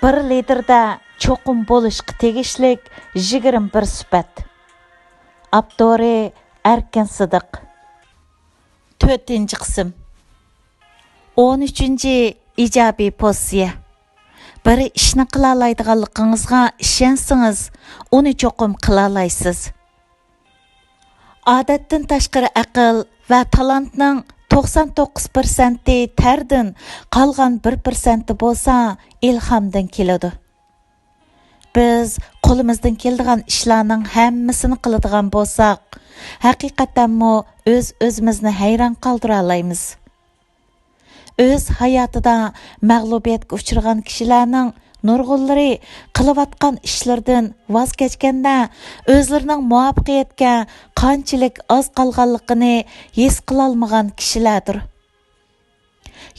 Bir Lidérda Choqum Bolushqa Tigishlik 21 Süpet. Aptori Erkin Sidiq. 4. qism. 13. ijobiy pozitsiya. Bir ishni qila oladiganligingizga ishonsangiz, uni cho'qim qila olasiz. Odatdan tashqari aql va talantning 99% tardan, qolgan 1% bo'lsa, ilhamdan keladi. Biz qo'limizdan keladigan ishlarning hammasini qiladigan bo'lsak, haqiqatanmi o'z-o'zimizni hayron qoldira olamiz. O'z hayotida mag'lubiyatga uchragan kishilarning nurg'unlari qilayotgan ishlardan voz kechganda o'zlarining muvaffaqiyatga qanchalik oz qolganligini his qila olmagan kishilardir.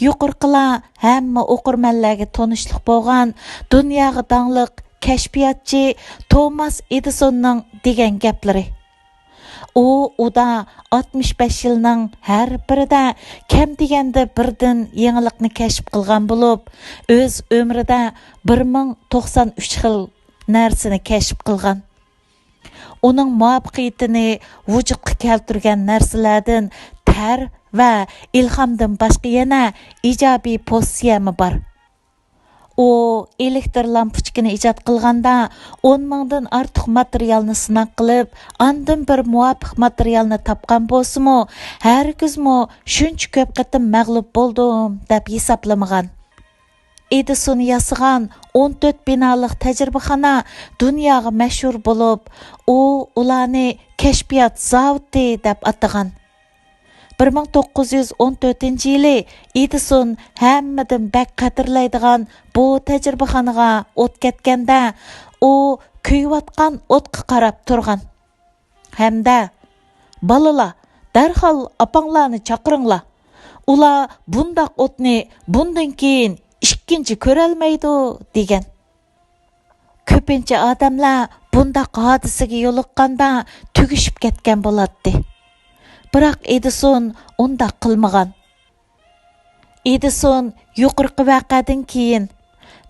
Yuqorqilar hamma o'qirmanlarga tanishlik bo'lgan dunyoga dangliq kashfiyotchi Thomas Edisonning degan gaplari. Uda 65 yilning har birida kam deganda birdan yangilikni kashf qilgan bo'lib, o'z umrida 1093 xil narsani kashf qilgan. Uning muvaffaqiyatini vujudga keltirgan narsalardan tar va ilhamdan boshqa yana ijobiy pozitsiyami bor. Elektr lampochkani ijod qilganda 10 mingdan ortiq materialni sinab qilib, ondan bir muvofiq materialni topgan bo'lsa-mu, hargizmi shuncha ko'p qatim mag'lub bo'ldim deb hisoblamagan. Edison yasagan 14 binoliq tajribaxona dunyoga mashhur bo'lib, ularni kashfiyot zavodi deb atagan. 1914-yili Edison hammadan bak qadrlaydigan bu tajribaxonaga o't ketganda, kuyayotgan o'tga qarab turgan. Hamda balalar, darhol opanglarni chaqiringlar. Ular bundaq o'tni bundan keyin ikkinchi ko'rolmaydi degan. Ko'pincha odamlar bundaq hodisaga yo'liqqanda tugishib ketgan bo'ladi. Biroq Edison unda qilmagan. Edison yuqorqi voqeadan keyin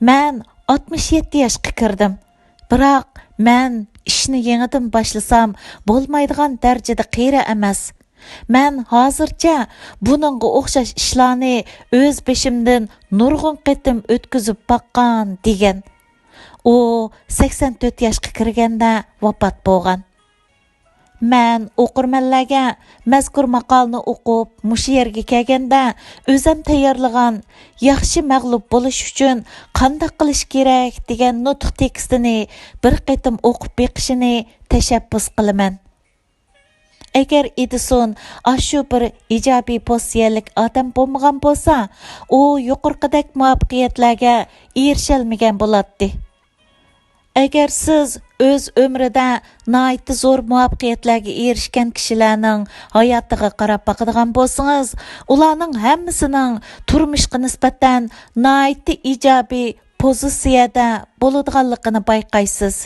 men 67 yoshga kirdim. Biroq men ishni yangidan boshlasam bo'lmaydigan darajada qiyra emas. Men hozircha buningga o'xshash ishlarni o'z beshimdan nurg'un qatim o'tkazib boqqan degan. 84 yoshga kirganda vafot bo'lgan. Men o'qirmanlarga mazkur maqolni o'qib, mush yerga kelganda o'zim tayyorlagan yaxshi mag'lub bo'lish uchun qanday qilish kerak degan nutq tekstini bir qatim o'qib beqishini tashabbus qilaman. Agar Edison shu bir ijobiy pozitsiyalik odam bo'lmagan bo'lsa, u yuqorqidek muvaffaqiyatlarga erisholmagan bo'ladi. Agar siz o'z umrida nihoyat zo'r muvaffaqiyatlarga erishgan kishilarning hayotiga qarab boqadigan bo'lsangiz, ularning hammasining turmushga nisbatan nihoyat ijobiy pozitsiyada bo'ladiganligini bayqaysiz.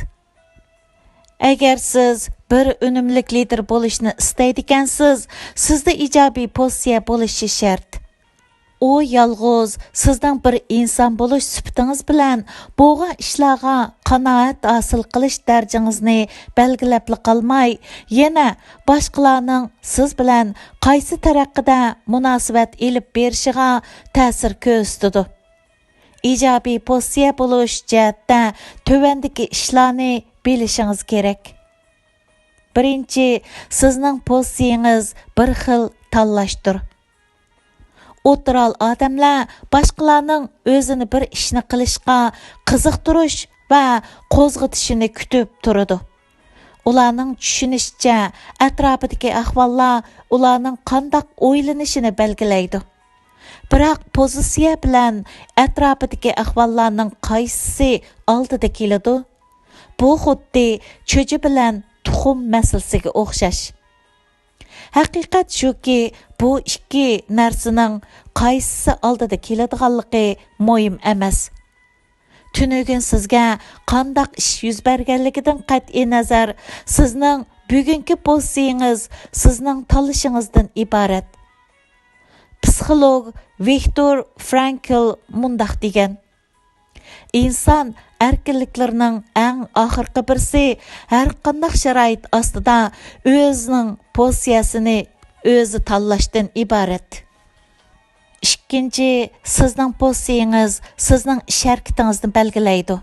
Agar siz bir unumli lider bo'lishni istaydigansiz, sizda ijobiy pozitsiya bo'lishi shart. Yolg'iz sizning bir inson bo'lish sifatingiz bilan bo'lgan ishlarga qanoat hosil qilish darajangizni belgilab qolmay, yana boshqalarning siz bilan qaysi taraqqida munosabat elib berishiga ta'sir ko'rsatadi. Ijobiy pozitsiya bo'lish jihatda tövandagi ishlarni bilishingiz kerak. Birinchi, sizning pozitsiyangiz bir xil tanlashdir. O'tiral odamlar boshqalarning o'zini bir ishni qilishga qiziqtirish va qo'zg'atishini kutib turadi. Ularning tushunishicha, atrofidagi ahvollar ularning qanday o'ylanishini belgilaydi. Biroq pozitsiya bilan atrofidagi ahvollarning qaysisi oldida keladi? Bu xuddi cho'ji bilan tuxum masalasiga o'xshash. Haqiqat shuki, bu ikki narsaning qaysisi oldida keladiganligi muhim emas. Tunugun sizga qandaq ish yuz berganligidan qat'iy nazar, sizning bugungi pozitsiyangiz sizning tanlashingizdan iborat. Psixolog Viktor Frankl mundaq degan: İnsan erkinliklerinin en ahırkı birisi her qandaq şarait aslida özünün pozisiyasını özü tanlashdan ibaret. İkinci, sizning pozitsiyangiz sizning ish harakatingizni belgilaydi.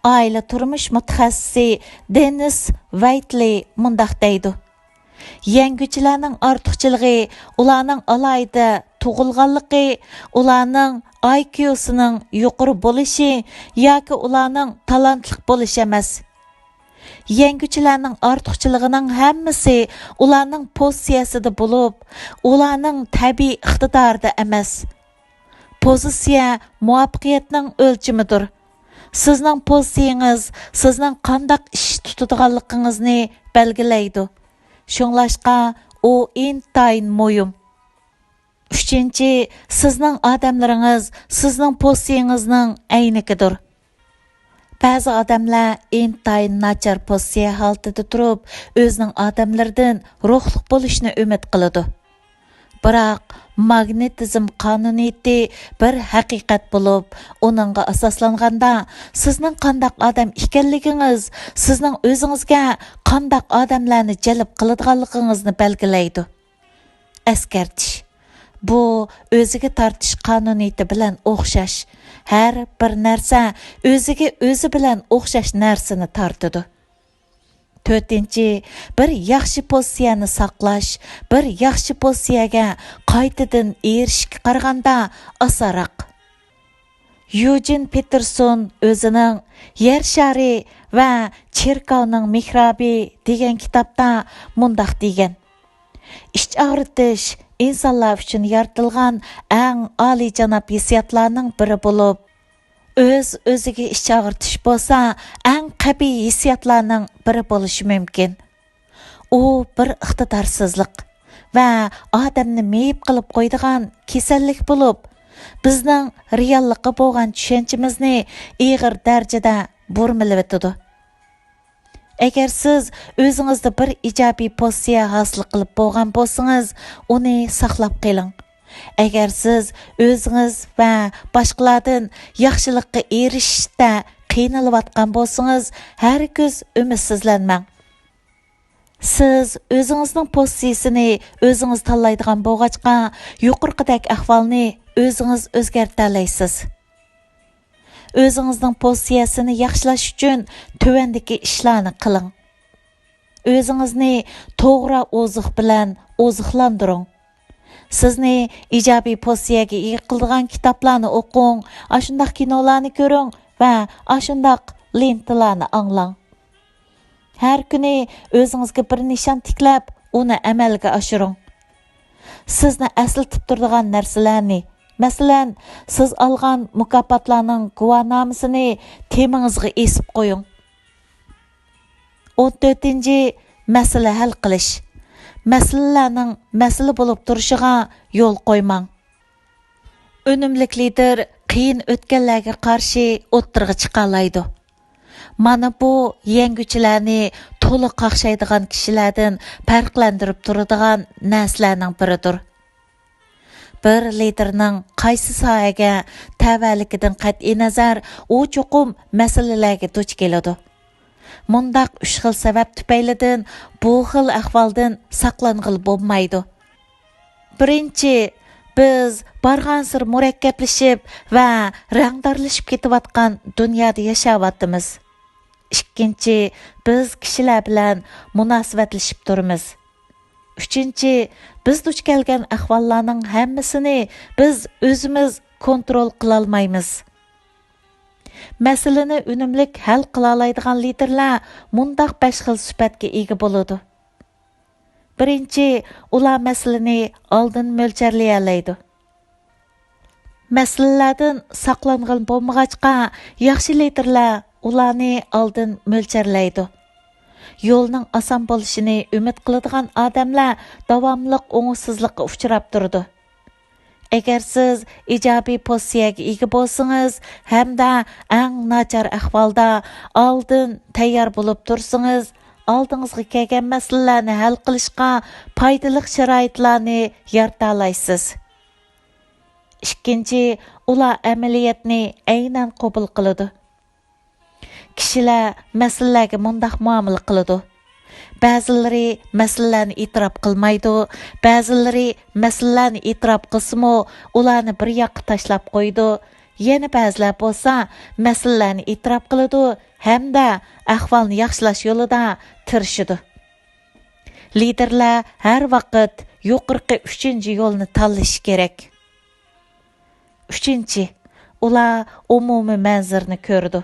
Aile turmush mutaxassisi Dennis Whiteley mundaq deydi. Yengüchilarning ortiqchiligi ularning alayda tug'ilganligi, ularning IQ-sining yuqori bo'lishi yoki ularning talantli bo'lishi emas. Yengüchilarning ortiqchiligining hammasi ularning pozitsiyasida bo'lib, ularning tabiiy iqtidorida emas. Pozitsiya muvaffaqiyatning o'lchimidir. Sizning pozitsiyangiz sizning qandaq ish tutadiganligingizni belgilaydi. Shunglashqa u intayin muhim. Üçüncü, sizning odamlaringiz sizning pozitsiyangizning aynikidir. Ba'zi odamlar intayin nachar pozitsiya holatida turib, o'zining odamlaridan ruhliq bo'lishni umid qiladi. Biroq magnetizm qonuniyati bir haqiqat bo'lib, uningga asoslanganda sizning qandaq odam ekanligingiz sizning o'zingizga qandaq odamlarni jalb qiladiganligingizni belgilaydi. Eskartish. Bu o'ziga tortish qonuniyati bilan o'xshash. Har bir narsa o'ziga o'zi bilan o'xshash narsani tortadi. To'rtinchi, bir yaxshi pozitsiyani saqlash, bir yaxshi pozitsiyaga qaytadan erishishga qaraganda osonroq. Eugene Peterson o'zining Yer shari va cherkovning mehrobi degan kitobda mundaq degan. İç ağrıtış insonlar uchun yaratilgan eng oliyjanob hissiyotlarning biri bo'lib, o'z-o'ziga ich og'ritish bo'lsa, eng qabiy hissiyotlarning biri bo'lishi mumkin. U bir iqtidorsizlik va odamni meyib qilib qo'ydigan kasallik bo'lib, bizning reallikqa bo'lgan tushunchamizni ig'ir darajada burmilib o'tadi. Agar siz o'zingizda bir ijobiy pozitsiya hosil qilib bo'lgan bo'lsangiz, uni saqlab qoling. Agar siz o'zingiz va boshqalardan yaxshilikqa erishishda qiynalayotgan bo'lsangiz, hargiz umidsizlanmang. Siz o'zingizning pozitsiyasini o'zingiz tanlaydigan bo'lg'achqa, yuqorqidek ahvolni o'zingiz o'zgartira olasiz. O'zingizning pozitsiyasini yaxshilash uchun tuvandagi ishlarni qiling. O'zingizni to'g'ri oziq bilan oziqlantiring. Sizni ijobiy pozitsiyaga ega qiladigan kitoblarni o'qing, ashundaq kinolarni ko'ring va ashundaq lentalarni anglang. Har kuni o'zingizga bir nishon tiklab, uni amalga oshiring. Sizni aslatib turadigan narsalarni, masalan, siz olgan mukofotlarning guvohnomasini temingizga esib qo'ying. 14-chi, masala hal qilish. Masalalarning masala bo'lib turishiga yo'l qo'ymang. Unumlik lider qiyin o'tganlarga qarshi o'ttirg'i chiqa oladi. Mana bu yenguvchilarni to'liq qaqshaydigan kishilardan farqlantirib turadigan narsalarning biridir. Bir liderning qaysi sohaga tavalligidan qat'iy nazar u cho'qum masalalarga duch keladi. Mundaq 3 xil sabab tufaylidan bu xil ahvoldan saqlang'il bo'lmaydi. Birinchi, biz barg'ansir murakkablashib va rangdorlashib ketayotgan dunyoda yashayapmiz. Ikkinchi, biz kishilar bilan munosabatlashib turamiz. Uchinchi, biz duch kelgan ahvollarning hammasini biz o'zimiz kontrol qila olmaymiz. Masalani unumlik hal qila oladigan liderlar mundaq 5 xil süpetga ega bo'ladi. Birinchi, ular masalani oldin mo'ljarlay oladi. Masalalardan saqlangan bo'lmag'achqa, yaxshi liderlar ularni oldin mo'ljarlaydi. Yo'lning oson bo'lishini umid qiladigan odamlar davomli o'ngsizlikka uchrab turdi. Agar siz ijobiy pozitsiyaga ega bo'lsangiz hamda eng nachar ahvolda oldin tayyor bo'lib tursangiz, oldingizga kelgan masalalarni hal qilishga foydali sharoitlarni yarata olasiz. ikkinchi, ular amaliyatni aynan qabul qiladi. Kishilar masalalarga mundaq muomala qiladi. Ba'zilari masalalarni e'tirof qilmaydi, ba'zilari masalalarni e'tirof qilsa-mu, ularni bir yoqqa tashlab qo'ydi. Yana ba'zilar bo'lsa, masalalarni e'tirof qiladi hamda ahvolni yaxshilash yo'lida tirishadi. Liderlar har vaqt yuqorqi 3-chi yo'lni tanlashi kerak. 3-chi, ular umumiy manzarni ko'rdi.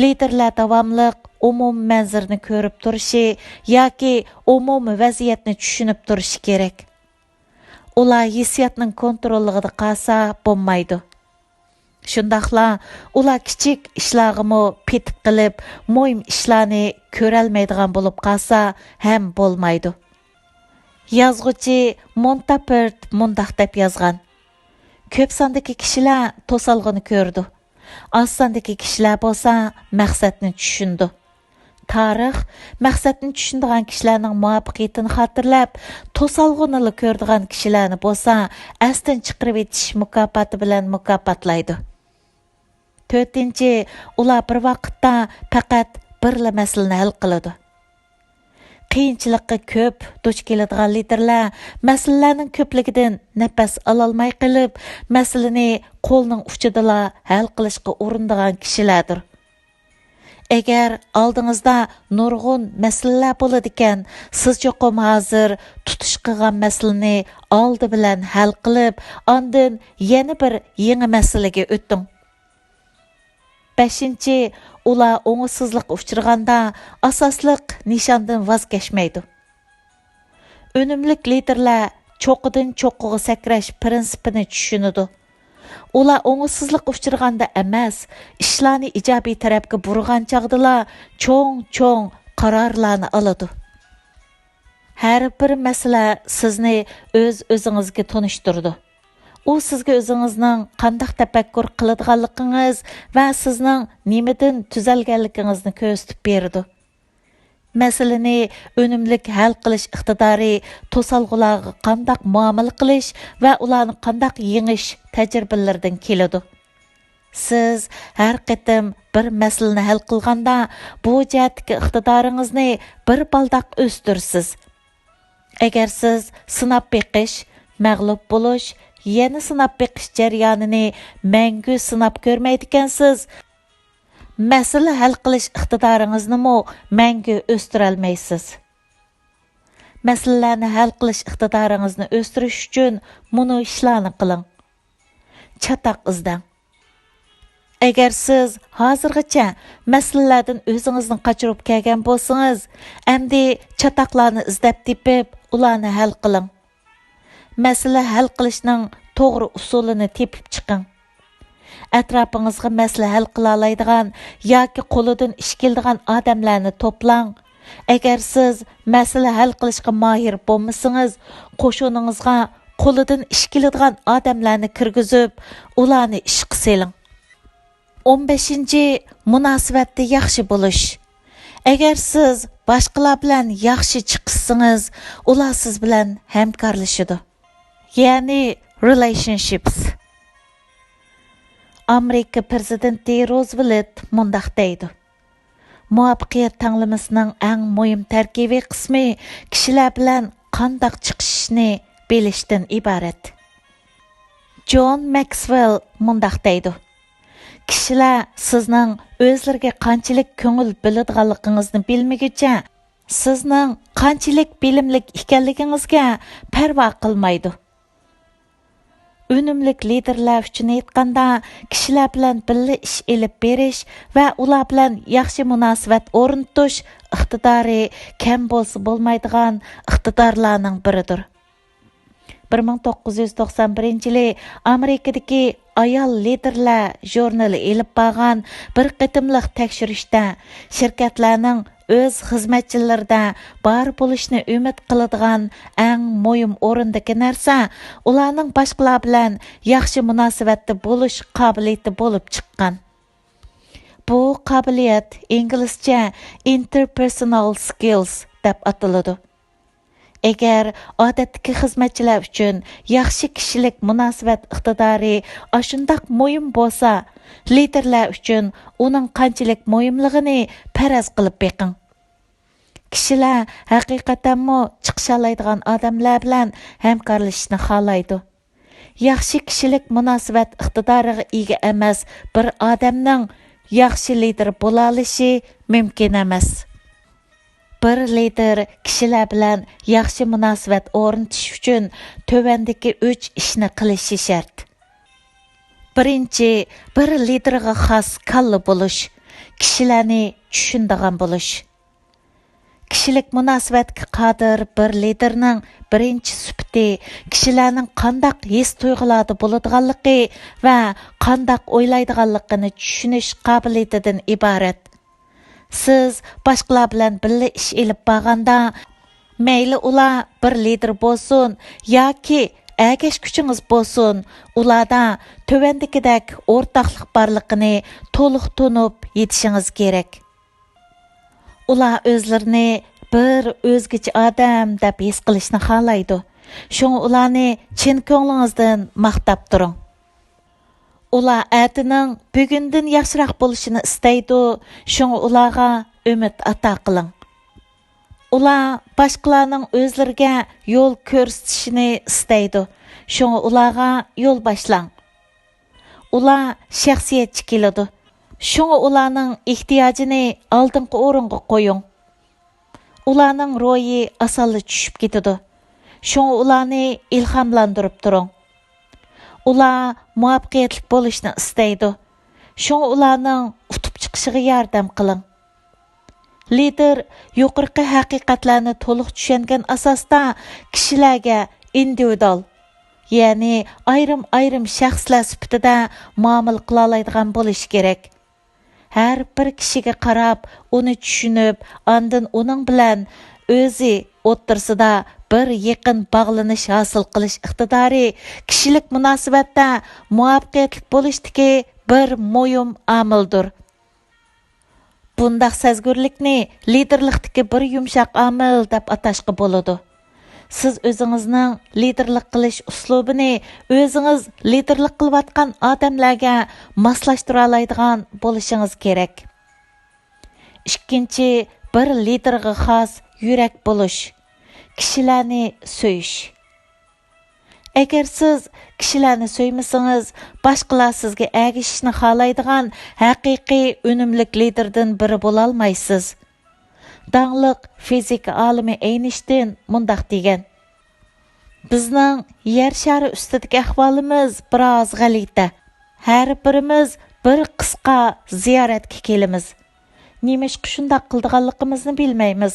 Liderlar davomliq umumiy manzarni ko'rib turishi yoki umumiy vaziyatni tushunib turishi kerak. Ular hissiyotning kontrolligida qolsa bo'lmaydi. Shundaqla ular kichik ishlarga petib qilib, muhim ishlarni ko'rolmaydigan bo'lib qolsa ham bo'lmaydi. Yozuvchi Montapert mundaq deb yozgan. Ko'p sondagi kishilar to'salg'ini ko'rdi. Az sondagi kishilar bo'lsa maqsadni tushundi. Tarix maqsadni tushunadigan kishilarning muvaffaqiyatini xotirlab, to'salg'ini ko'radigan kishilarni bo'lsa, astin chiqarib etish mukofoti bilan mukofotlaydi. 4-chi, ular bir vaqtda faqat birla masalani hal qiladi. Qiyinchilikqa ko'p duch keladigan liderlar masalalarning ko'pligidan nafas ololmay qilib, masalani qo'lning uchida hal qilishga urinadigan kishilardir. Agar oldingizda nurg'un masalalar bo'ladi ekan, siz cho'qim hozir tutish qilgan masalani oldi bilan hal qilib, ondan yana bir yangi masalaga o'ting. 5-chi, ular o'ngsizlikqa uchraganda asosliq nishondan voz kechmaydi. Unumlik liderlar cho'qidan cho'qqiga sakrash prinsipini tushunadi. Ular o'ngsizlikqa uchraganda emas, ishlarni ijobiy tarafga burgan chog'da cho'ng qarorlarni oladi. Har bir masala sizni o'z-o'zingizga tanishtirdi. U sizga o'zingizning qanday tafakkur qiladiganligingiz va sizning nimadan tuzalganligingizni ko'rsatib berdi. Masalani unumlik hal qilish iqtidori to'salg'ularga qanday muomala qilish va ularni qanday yengish tajribalaridan keladi. Siz har qatim bir masalani hal qilganda bu jihatdagi iqtidoringizni bir baldoq o'stirsiz. Agar siz sinab beqish, mag'lub bo'lish, yana sinab beqish jarayonini mangu sinab ko'rmaydigansiz, masala hal qilish iqtidoringizni mangu o'stira olmaysiz. Masalalarni hal qilish iqtidoringizni o'stirish uchun buni ishlarni qiling. Chatoq izlang. Agar siz hozirgacha masalalardan o'zingizni qochirib kelgan bo'lsangiz, endi chatoqlarni izlab tepib, ularni hal qiling. Masala hal qilishning to'g'ri usulini tepib chiqing. Atrofingizga masala hal qila oladigan yoki qo'lidan ish keladigan odamlarni to'plang. Agar siz masala hal qilishga mohir bo'lmasangiz, qo'shuningizga qo'lidan ish keladigan odamlarni kirgizib, ularni ishga soling. 15-chi, munosabatda yaxshi bo'lish. Agar siz boshqalar bilan yaxshi chiqsangiz, ular siz bilan hamkorlashadi. Ya'ni relationships. Amerika prezidenti Roosevelt mundaq deydi. Muvaffaqiyat tanlamasining eng muhim tarkibiy qismi kishilar bilan qanday chiqishni bilishdan iborat. John Maxwell mundaq deydi. Kishilar sizning o'zlariga qanchalik ko'ngil biladiganligingizni bilmaguncha, sizning qanchalik bilimlik ekanligingizga parvo qilmaydi. Unumlik liderlar uchun aytganda, kishilar bilan birga ish elib berish va ular bilan yaxshi munosabat o'rnatish iqtidori kam bo'lsa bo'lmaydigan iqtidorlarning biridir. 1991-yili Amerikadagi ayol liderlar jurnali elib borgan bir qitimliq tekshirishda shirkatlarning o'z xizmatchilarida bar bo'lishni umid qiladigan eng muhim o'rindagi narsa ularning boshqalar bilan yaxshi munosabatda bo'lish qobiliyati bo'lib chiqqan. Bu qobiliyat inglizcha interpersonal skills deb ataladi. Eğer odatdagi xizmatchilar uchun yaxshi kishilik munosabat iqtidori ashundaq muhim bo'lsa, liderlar uchun uning qanchalik muhimligini faraz qilib beqing. Kishilar haqiqatanmi chiqish oladigan odamlar bilan hamkorlashishni xohlaydi. Yaxshi kishilik munosabat iqtidoriga ega emas bir odamning yaxshi lider bo'la olishi mumkin emas. Bir lider kishilar bilan yaxshi munosabat o'rnatish uchun tövandagi 3 ishni qilishi shart. Birinchi, bir liderga xos kalla bo'lish, kishilarni tushunadigan bo'lish. Kishilik munosabatga qodir bir liderning birinchi süpeti kishilarning qandaq his tuyg'ularda bo'ladiganligi va qandaq o'ylaydiganligini tushunish qobiliyatidan iborat. Siz boshqalar bilan birga ish elib borganda, mayli ular bir lider bo'lsin yoki әгеш күчіңіз болсын, ularda tövendikidek ortaqlıq barlıqını to'liq tunib yetişiniz gerek. Ular özlerini bir özgüçü adam deb his qilishni xohlaydi. Şoň ularni chin ko'nglingizdan maqtab turing. Ular atining bugundan yaxshiroq bo'lishini istaydi. Şoň ularga umid ato qiling. Ular boshqalarning o'zlariga yo'l ko'rsatishini istaydi. Şoň ularga yo'l boshlang. Ular shaxsiyatchi keladi. Şoň ularning ehtiyojini oldingi o'ringa qo'ying. Ularning ro'yi asonli tushib ketadi. Şoň ularni ilhomlantirib turing. Ular muvaffaqiyatli bo'lishni istaydi. Şoň ularning utib chiqishiga yordam qiling. Lider yuqorqi haqiqatlarni to'liq tushungan asosda kishilarga individual, ya'ni ayrim shaxslar sifatida muomala qila oladigan bo'lish kerak. Har bir kishiga qarab, uni tushunib, ondan uning bilan o'zi o'ttirsida bir yaqin bog'lanish hosil qilish iqtidori kishilik munosabatda muvaffaqiyatli bo'lishdagi bir muhim omildir. Bundaq sezgürlikni liderlikdagi bir yumshoq omil deb atashga bo'ladi. Siz o'zingizning liderlik qilish uslubini o'zingiz liderlik qilayotgan odamlarga moslashtira oladigan bo'lishingiz kerak. Ikkinchi, bir liderga xos yurak bo'lish, kishilarni so'yish. Agar siz kishilarni so'ymasangiz, boshqalar sizga ergashishni xohlaydigan haqiqiy unumlik liderdan biri bo'la olmaysiz. Dаңлıq fizika olimi Einstein mundaq degan: Bizning yer shari ustidagi ahvolimiz biroz g'alita. Har birimiz bir qisqa ziyoratga kelamiz. Nima shundaq qildiganligimizni bilmaymiz.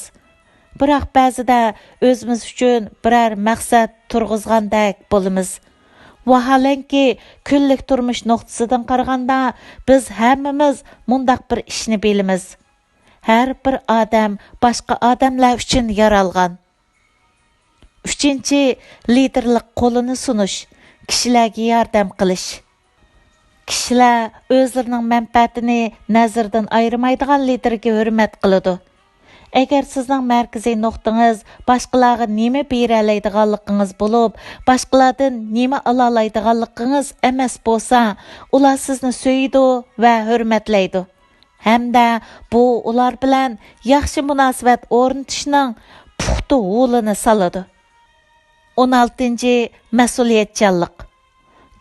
Biroq ba'zida o'zimiz uchun biror maqsad turg'izgandek bo'lamiz. Vaholanki, kunlik turmush nuqtasidan qaraganda biz hammamiz mundaq bir ishni bilamiz. Har bir odam boshqa odamlar uchun yaralgan. Uchinchi, liderlik qo'lini sunish, kishilarga yordam qilish. Kishilar o'zlarining manfaatini nazardan ayirmaydigan liderga hurmat qiladi. Agar sizning markaziy nuqtangiz boshqalarga nima bera oladiganligingiz bo'lib, boshqalardan nima ola oladiganligingiz emas bo'lsa, ular sizni so'yidi va hurmatlaydi. Hamda bu ular bilan yaxshi munosabat o'rnatishning puxta yo'lini soladi. 16. Mas'uliyatchanlik.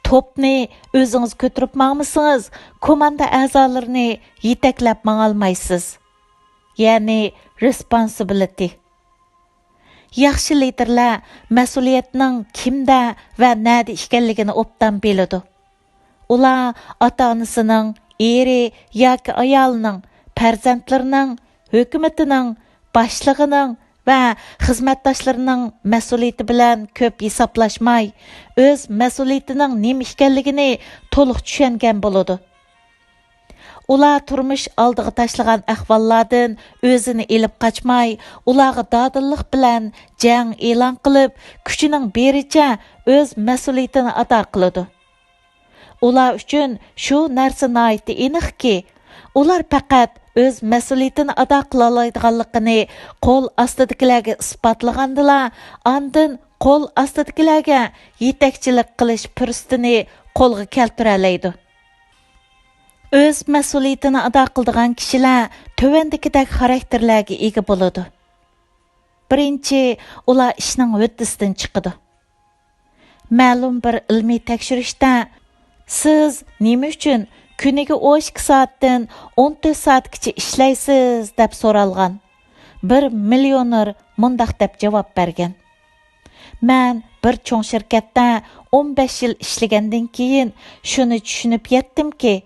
Topni o'zingiz ko'tarib mangmasangiz, komanda a'zolarini yetaklab mangolmaysiz. Ya'ni responsibility. Yaxshi liderlar mas'uliyatning kimda va nada ekanligini obdan biladi. Ular ota-onasining, eri yoki ayolining, farzandlarining, hukumatining, boshlig'ining va xizmatdoshlarining mas'uliyati bilan ko'p hisoblashmay, o'z mas'uliyatining nima ekanligini to'liq tushungan bo'ladi. Ular turmush oldiga tashlagan ahvollardan o'zini elib qochmay, ularga dadillik bilan jang e'lon qilib, kuchining bericha o'z mas'uliyatini ado qiladi. Ular uchun shu narsa nihoyatda aniqki, ular faqat öz məsuliyyətini ada qıla alaydiganligini qo'l ostidagilarga isbotlagandila, andin qo'l ostidagilarga yetakchilik qilish fursatini qo'lga keltira oladi. Öz məsuliyyətini ada qildigan kishilar tövəndikidək xarakterlərə ega bo'ladi. Birinchi, ular ishning höddəsidən chiqadi. Ma'lum bir ilmiy tekshirishda siz nima uchun kuniga 12 soatdan 14 soatgacha ishlaysiz deb so'ralgan. Bir millioner mundaq deb javob bergan. Men bir cho'ng shirkatda 15 yil ishlagandan keyin shuni tushunib yetdimki,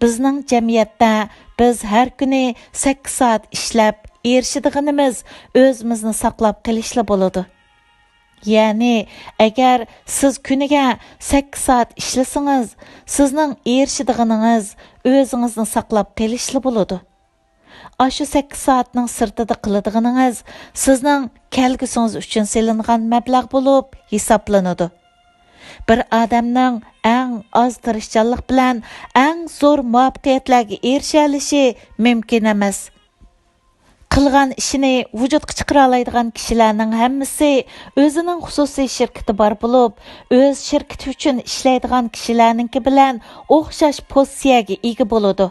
bizning jamiyatda biz har kuni 8 soat ishlab erishadiganimiz o'zimizni saqlab qilishla bo'ladi. Ya'ni, agar siz kuniga 8 soat ishlasangiz, sizning erishadiganingiz o'zingizni saqlab qilishla bo'ladi. Aşı 8 soatning sirtida qiladiganingiz sizning kelgusingiz uchun selingan mablag' bo'lib hisoblanadi. Bir odamning eng oz tirishchanlik bilan eng zo'r muvaffaqiyatlarga erisha olishi mumkin emas. Qilgan ishini vujudga chiqara oladigan kishilarning hammasi o'zining xususiy shirkati bor bo'lib, o'z shirkati uchun ishlaydigan kishilarningki bilan o'xshash pozitsiyaga ega bo'ladi.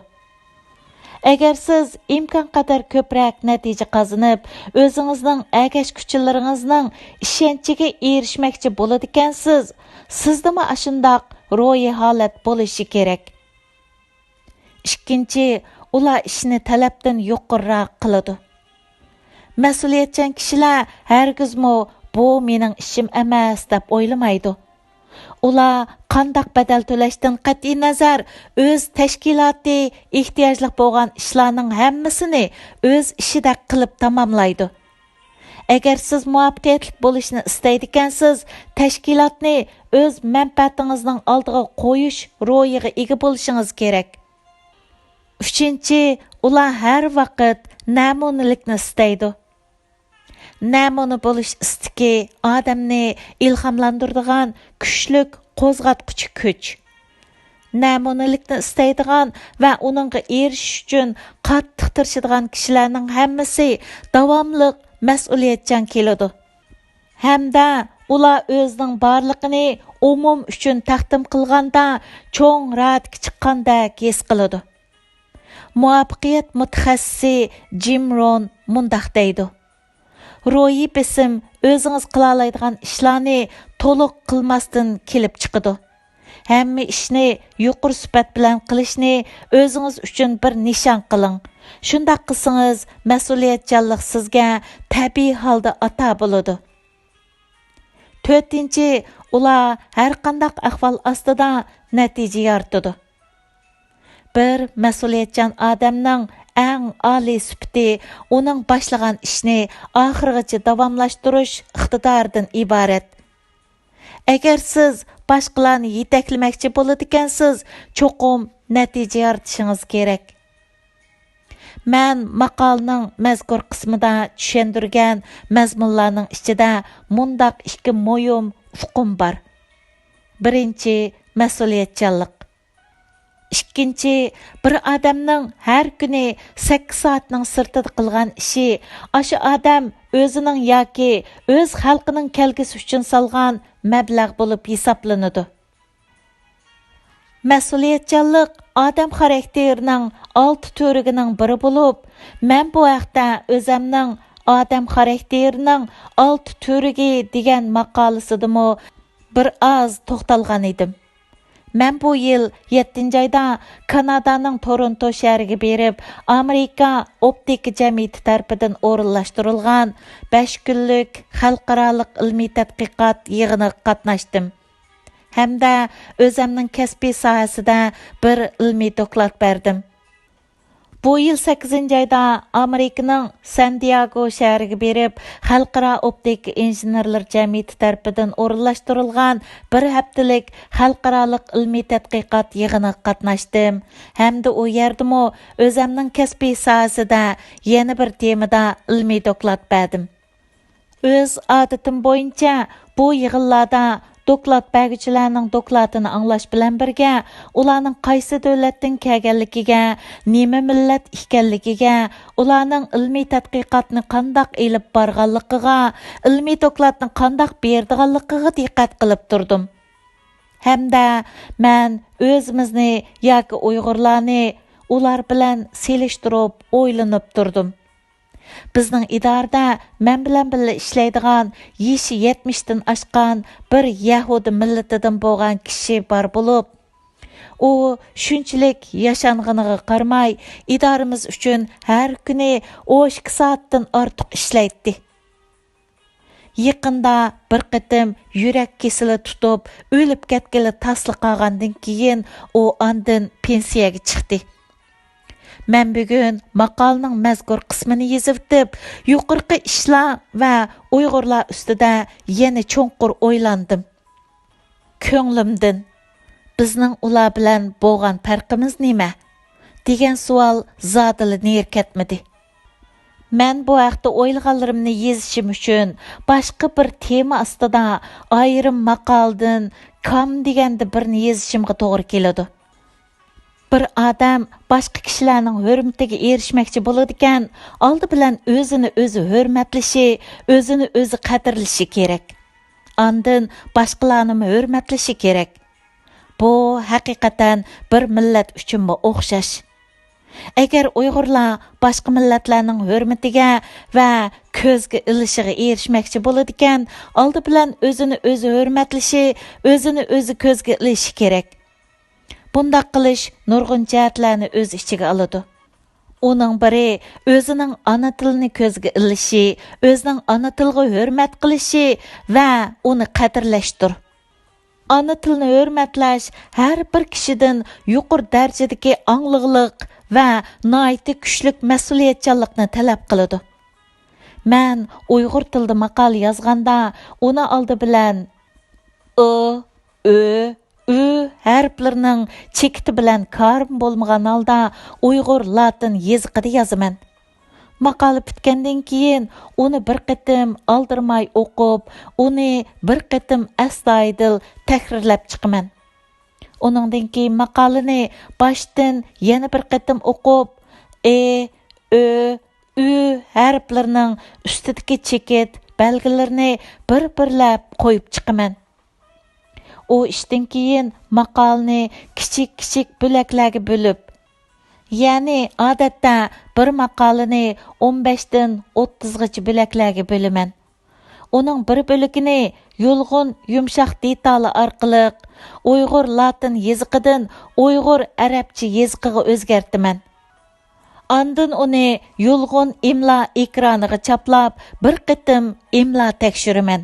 Agar siz imkon qadar ko'proq natija qozonib, o'zingizning agash kuchlaringizning ishonchiga erishmoqchi bo'ladigansiz, sizdami ashundoq ro'yi holat bo'lishi kerak. Ikkinchi, ular ishni talabdan yuqoriroq qiladi. Mas'uliyatchan kishilar hargizmo bu mening ishim emas deb o'ylamaydi. Ular qandaq badal to'lashdan qat'iy nazar o'z tashkiloti ehtiyojli bo'lgan ishlarning hammasini o'z ishidek qilib tamomlaydi. Agar siz muvaffaqiyatli bo'lishni istaydigansiz, tashkilotni o'z manfaatingizning oldiga qo'yish ro'yiga ega bo'lishingiz kerak. Uchinchi, ular har vaqt namunalikni istaydi. Namuna bo'lish istiki odamni ilhomlantiradigan kuchlik qo'zg'atquchi kuch. Namunalikni istaydigan va uningga erishish uchun qattiq tirishadigan kishilarning hammasi davomli mas'uliyatchan keladi. Hamda ular o'zining borlig'ini umum uchun taqdim qilganda cho'ng radga chiqqandek his qiladi. Muvaffaqiyat mutaxassisi Jim Rohn mundaq deydi. Ro'yi besim o'zingiz qila oladigan ishlarni to'liq qilmasdan kelib chiqadi. Hamma ishni yuqori sifat bilan qilishni o'zingiz uchun bir nishon qiling. Shunday qilsangiz, mas'uliyatchanlik sizga tabiiy holda ata bo'ladi. To'rtinchi, ular har qanday ahvol ostida natija yaratadi. Bir mas'uliyatchan odamning eng oliy sifati uning boshlagan ishni oxirigacha davomlashtirish iqtidoridan iborat. Agar siz boshqalarni yetaklamoqchi bo'ladigansiz, cho'qum natija yaratishingiz kerak. Men maqolning mazkur qismida tushuntirgan mazmunlarning ichida mundaq ikki muhim uqum bor. Birinchi, mas'uliyatchanlik. Ikkinchi, bir odamning har kuni 8 soatning sirtida qilgan ishi, o'sha odam o'zining yoki o'z xalqining kelgusi uchun solgan mablag' bo'lib hisoblanadi. Mas'uliyatchanlik odam xarakterining 6 turigining biri bo'lib, men bu haqda o'zimning odam xarakterining 6 turigi degan maqolasidami bir oz to'xtalgan edim. Men bu yil 7 oyda Kanadaning Toronto shahriga berib, Amerika optika jamiyati tarafidan o'rinlashtirilgan 5 kunlik xalqaro ilmiy tadqiqot yig'iniga qatnashdim. Hamda o'zimning kasbiy sohasida bir ilmiy doklad berdim. Bu yil 8 oyda Amerikaning San Diego shahriga berib, xalqaro optika injenerlar jamiyati tarafidan o'rinlashtirilgan bir haftalik xalqaro ilmiy tadqiqot yig'iniga qatnashdim. Hamda u yerdami o'zimning kasbiy sohasida yana bir temada ilmiy doklad berdim. O'z odatim bo'yicha bu yig'inlarda doklad bəgüçilərinin dokladını anlaş bilan birgə, ularning qaysı dövlətdən kelganligiga, nima millat ekanligiga, ularning ilmiy tadqiqotni qandaq elib borganligiga, ilmiy dokladni qandaq berdiganligiga diqqat qilib turdim. Hamda men o'zimizni yoki Uyg'urlarni ular bilan selishtirib o'ylanib turdim. Bizning idorada men bilan birga ishlaydigan yeshi 70 dan oshgan bir Yahudi millatidan bo'lgan kishi bor bo'lib, u shunchalik yashang'iniga qaramay, idoramiz uchun har kuni 12 soatdan ortiq ishlaydi. Yaqinda bir qitim yurak kesili tutib, o'lib ketgili tasli qolgandan keyin u ondan pensiyaga chiqdi. Men bugun maqolning mazkur qismini yozib, yuqorqi ishlar va Uyg'urlar ustida yana cho'nqur o'ylandim. Ko'nglimdan bizning ular bilan bo'lgan farqimiz nima degan savol zodilini erkatmadi. Men bu haqda o'ylaganlarimni yozishim uchun boshqa bir tema ostida ayrim maqoldan kam deganda birni yozishimga to'g'ri keladi. Bir odam boshqa kishilarning hurmatiga erishmoqchi bo'ladigan, oldi bilan o'zini o'zi hurmatlashi, o'zini o'zi qadrlashi kerak. Ondan boshqalarni hurmatlashi kerak. Bu haqiqatan bir millat uchun o'xshash. Agar Uyg'urlar boshqa millatlarning hurmatiga va ko'zga ilishiga erishmoqchi bo'ladigan, oldi bilan o'zini o'zi hurmatlashi, o'zini o'zi ko'zga ilishi kerak. Bundaq qilish nurg'un jihatlarni o'z ichiga oladi. Uning biri o'zining ona tilini ko'zga ilishi, o'zining ona tiliga hurmat qilishi va uni qadrlashdir. Ona tilini hurmatlash har bir kishidan yuqori darajadagi angliqlik va nihoyatda kuchli mas'uliyatchanlikni talab qiladi. Men Uyg'ur tilida maqol yozganda, uni oldi bilan u harflarining chekiti bilan korim bo'lmagan holda Uyg'ur latin yoziqida yozaman. Maqola bitgandan keyin uni bir qitim oldirmay o'qib, uni bir qitim astoydil takrorlab chiqaman. Uningdan keyin maqolani boshdan yana bir qitim o'qib, u harflarining ustidagi chekit belgilarini bir-birlab qo'yib chiqaman. O ishdan keyin maqolni kichik bo'laklarga bo'lib, ya'ni odatda bir maqolani 15 dan 30 gacha bo'laklarga bo'laman. Uning bir bo'lagini yulg'un yumshoq detali orqali Uyg'ur latin yoziqidan Uyg'ur arabcha yoziqiga o'zgartiraman. Ondan uni yulg'un imlo ekraniga chaplab, bir qitim imlo tekshiraman.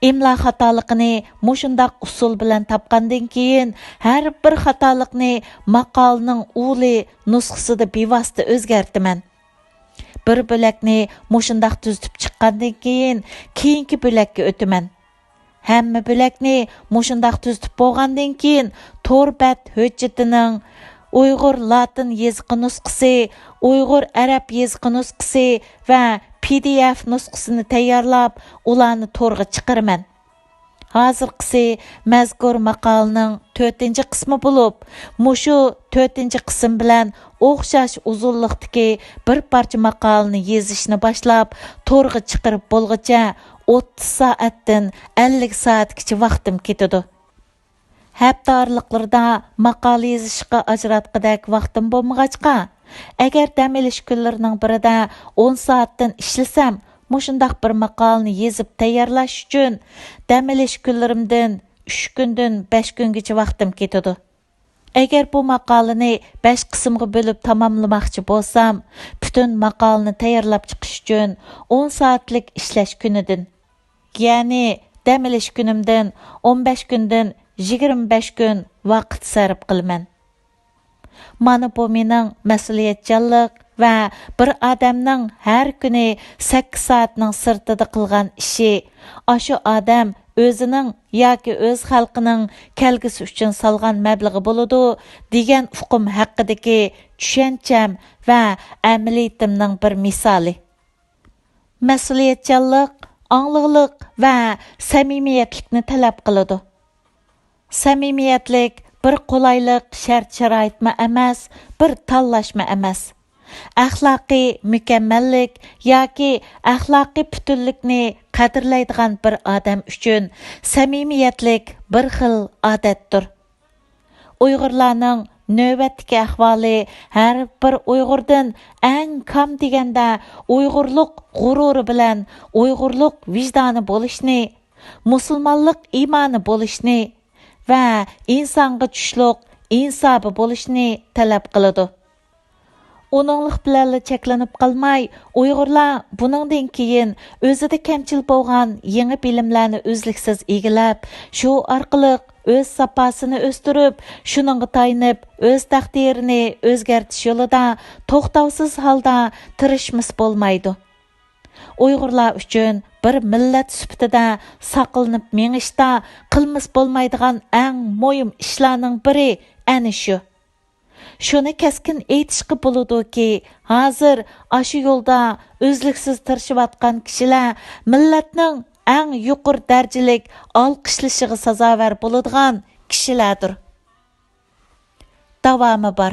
İmla xatoligini mushundaq usul bilan topgandan keyin har bir xatolikni maqolning uli nusxasida bevosita o'zgartiraman. Bir bo'lakni mushundaq tuzitib chiqqandan keyin keyingi bo'lakka o'taman. Hamma bo'lakni mushundaq tuzitib bo'lgandan keyin torbat hujjatining Uyg'ur latin yoziqi nusxasi, Uyg'ur arab yoziqi nusxasi va PDF nusxasini tayyorlab, ularni to'rga chiqaraman. Hozirqisi mazkur maqolning 4-qismi bo'lib, mushu 4-qism bilan o'xshash uzunlikdagi bir parcha maqolni yozishni boshlab, to'rga chiqarib bo'lguncha 30 soatdan 50 soatgacha vaqtim ketadi. Haftalarliklarda maqola yozishga ajratqidek vaqtim bo'lmag'achqa, agar dam olish kunlarining birida 10 soatdan ishlasam, mushundaq bir maqolni yozib tayyorlash uchun dam olish kunlarimdan 3 kundan 5 kungacha vaqtim ketadi. Agar bu maqolani 5 qismga bo'lib tamomlamoqchi bo'lsam, butun maqolni tayyorlab chiqish uchun 10 soatlik ishlash kunidan, ya'ni dam olish kunimdan 15 kundan 25 kun vaqt sarf qilaman. Mana bu mening mas'uliyatchanlik va bir odamning har kuni 8 soatning sirtida qilgan ishi. Ashu odam o'zining yoki o'z xalqining kelgusi uchun salgan mablag'i bo'ladi degan uqum haqidagi tushuncham va amaliyatimning bir misoli. Mas'uliyatchanlik аңлығылық va samimiyatlikni talab qiladi. Samimiyatlik bir qolaylik shart-sharoitma emas, bir tanlashma emas. Axloqiy mukammallik yoki axloqiy butunlikni qadrlaydigan bir odam uchun samimiyatlik bir xil odatdir. Uyg'urlarning növbətdəki əhvali hər bir Uyğurdan ən kam degəndə Uyğurluq qururu bilən Uyğurluq vicdanı bolışni, musulmanlıq imanı bolışni və insanga tushliq insabı bolışni tələb qılıdı. Onunluq bilanla cheklanib qalmay, Uyg'urlar buningdan keyin o'zida kamchil bo'lgan yangi bilimlarni uzluksiz egilab, shu orqali o'z sapasini o'stirib, shuningga tayinib, o'z taqdirini o'zgartish yo'lida to'xtovsiz holda tirishmas bo'lmaydi. Uyg'urlar uchun bir millat sifatida saqlanib mengishda qilmas bo'lmaydigan eng muhim ishlarning biri ana shu. Şunu keskin aytishga bo'ladi-ki, hozir aşı yo'lda o'zliksiz tirishayotgan kishilar millatning eng yuqori darajalik olqishlashiga sazovar bo'ladigan kishilardir. Davomi bor.